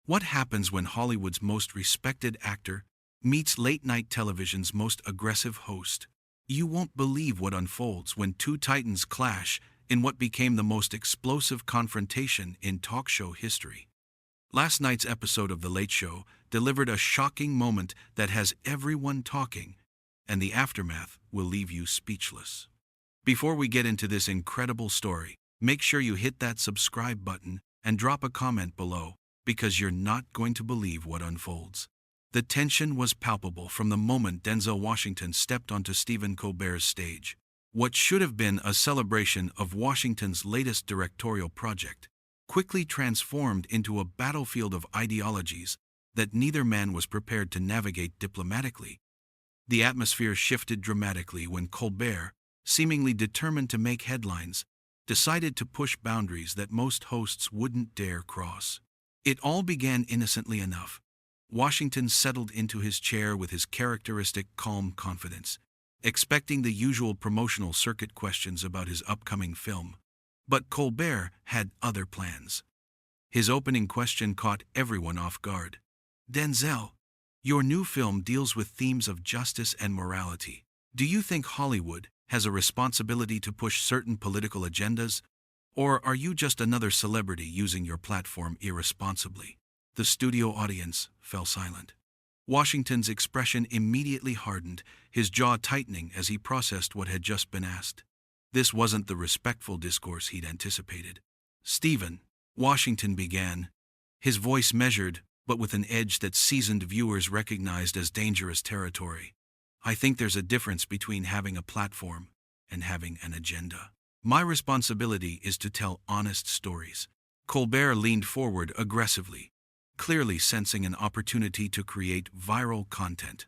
What happens when Hollywood's most respected actor meets late-night television's most aggressive host? You won't believe what unfolds when two titans clash in what became the most explosive confrontation in talk show history. Last night's episode of The Late Show delivered a shocking moment that has everyone talking, and the aftermath will leave you speechless. Before we get into this incredible story, make sure you hit that subscribe button and drop a comment below, because you're not going to believe what unfolds. The tension was palpable from the moment Denzel Washington stepped onto Stephen Colbert's stage. What should have been a celebration of Washington's latest directorial project quickly transformed into a battlefield of ideologies that neither man was prepared to navigate diplomatically. The atmosphere shifted dramatically when Colbert, seemingly determined to make headlines, decided to push boundaries that most hosts wouldn't dare cross. It all began innocently enough. Washington settled into his chair with his characteristic calm confidence, expecting the usual promotional circuit questions about his upcoming film. But Colbert had other plans. His opening question caught everyone off guard. "Denzel, your new film deals with themes of justice and morality. Do you think Hollywood has a responsibility to push certain political agendas, or are you just another celebrity using your platform irresponsibly?" The studio audience fell silent. Washington's expression immediately hardened, his jaw tightening as he processed what had just been asked. This wasn't the respectful discourse he'd anticipated. "Stephen," Washington began, his voice measured, but with an edge that seasoned viewers recognized as dangerous territory. "I think there's a difference between having a platform and having an agenda. My responsibility is to tell honest stories." Colbert leaned forward aggressively, clearly sensing an opportunity to create viral content.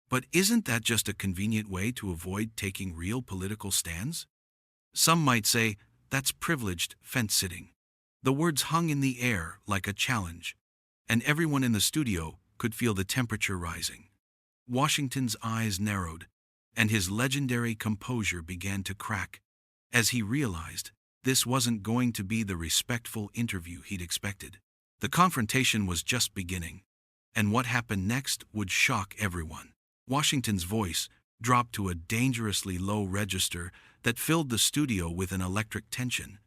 "But isn't that just a convenient way to avoid taking real political stands? Some might say that's privileged fence-sitting." The words hung in the air like a challenge, and everyone in the studio could feel the temperature rising. Washington's eyes narrowed, and his legendary composure began to crack, as he realized this wasn't going to be the respectful interview he'd expected. The confrontation was just beginning, and what happened next would shock everyone. Washington's voice dropped to a dangerously low register that filled the studio with an electric tension.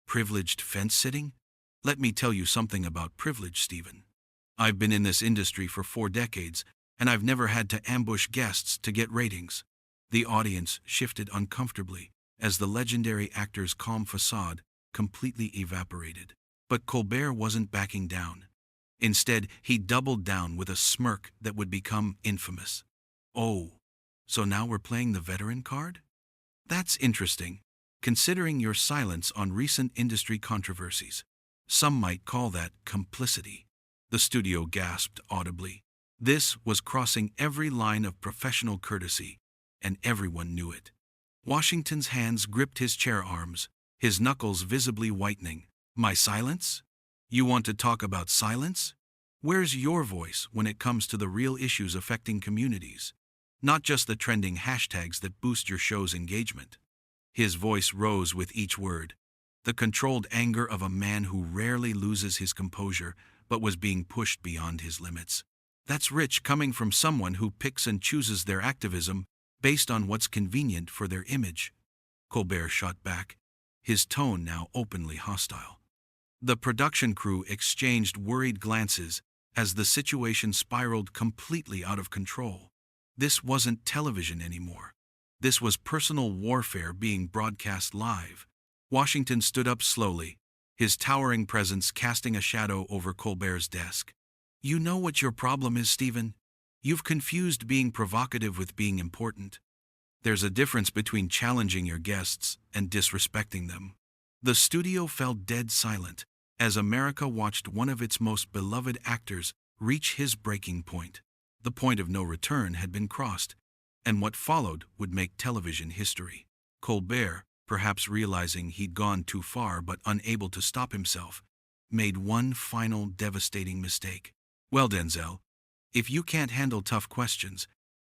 "Privileged fence-sitting? Let me tell you something about privilege, Stephen. I've been in this industry for 4 decades, and I've never had to ambush guests to get ratings." The audience shifted uncomfortably as the legendary actor's calm facade completely evaporated. But Colbert wasn't backing down. Instead, he doubled down with a smirk that would become infamous. "Oh, so now we're playing the veteran card? That's interesting, considering your silence on recent industry controversies. Some might call that complicity." The studio gasped audibly. This was crossing every line of professional courtesy, and everyone knew it. Washington's hands gripped his chair arms, his knuckles visibly whitening. "My silence? You want to talk about silence? Where's your voice when it comes to the real issues affecting communities? Not just the trending hashtags that boost your show's engagement." His voice rose with each word, the controlled anger of a man who rarely loses his composure but was being pushed beyond his limits. That's rich coming from someone who picks and chooses their activism based on what's convenient for their image. Colbert shot back, his tone now openly hostile. The production crew exchanged worried glances as the situation spiraled completely out of control. This wasn't television anymore. This was personal warfare being broadcast live. Washington stood up slowly, his towering presence casting a shadow over Colbert's desk. "You know what your problem is, Stephen? You've confused being provocative with being important. There's a difference between challenging your guests and disrespecting them." The studio fell dead silent as America watched one of its most beloved actors reach his breaking point. The point of no return had been crossed, and what followed would make television history. Colbert, perhaps realizing he'd gone too far but unable to stop himself, made one final devastating mistake. "Well, Denzel, if you can't handle tough questions,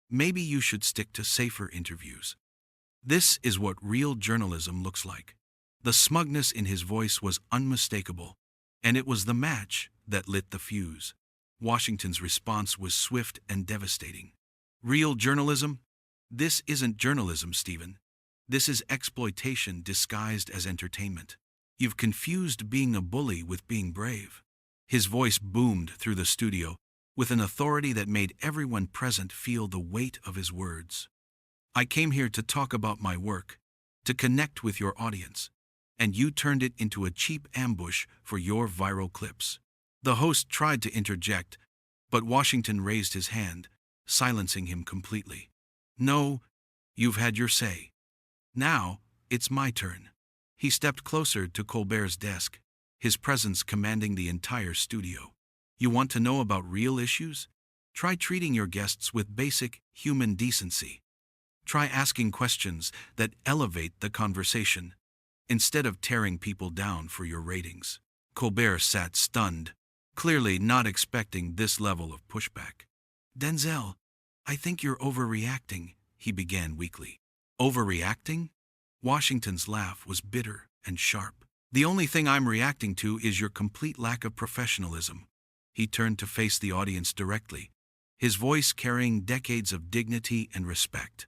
maybe you should stick to safer interviews. This is what real journalism looks like." The smugness in his voice was unmistakable, and it was the match that lit the fuse. Washington's response was swift and devastating. Real journalism? This isn't journalism, Stephen. This is exploitation disguised as entertainment. You've confused being a bully with being brave. His voice boomed through the studio with an authority that made everyone present feel the weight of his words. I came here to talk about my work, to connect with your audience, and you turned it into a cheap ambush for your viral clips. The host tried to interject, but Washington raised his hand, silencing him completely. No, you've had your say. Now, it's my turn. He stepped closer to Colbert's desk, his presence commanding the entire studio. You want to know about real issues? Try treating your guests with basic human decency. Try asking questions that elevate the conversation, instead of tearing people down for your ratings. Colbert sat stunned, clearly not expecting this level of pushback. Denzel, I think you're overreacting, he began weakly. Overreacting? Washington's laugh was bitter and sharp. The only thing I'm reacting to is your complete lack of professionalism. He turned to face the audience directly, his voice carrying decades of dignity and respect.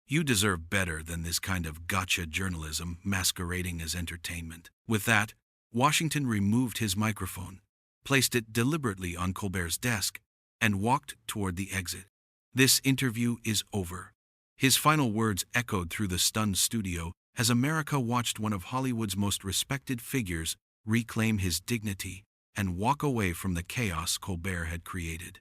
You deserve better than this kind of gotcha journalism masquerading as entertainment. With that, Washington removed his microphone, placed it deliberately on Colbert's desk, and walked toward the exit. This interview is over. His final words echoed through the stunned studio as America watched one of Hollywood's most respected figures reclaim his dignity and walk away from the chaos Colbert had created.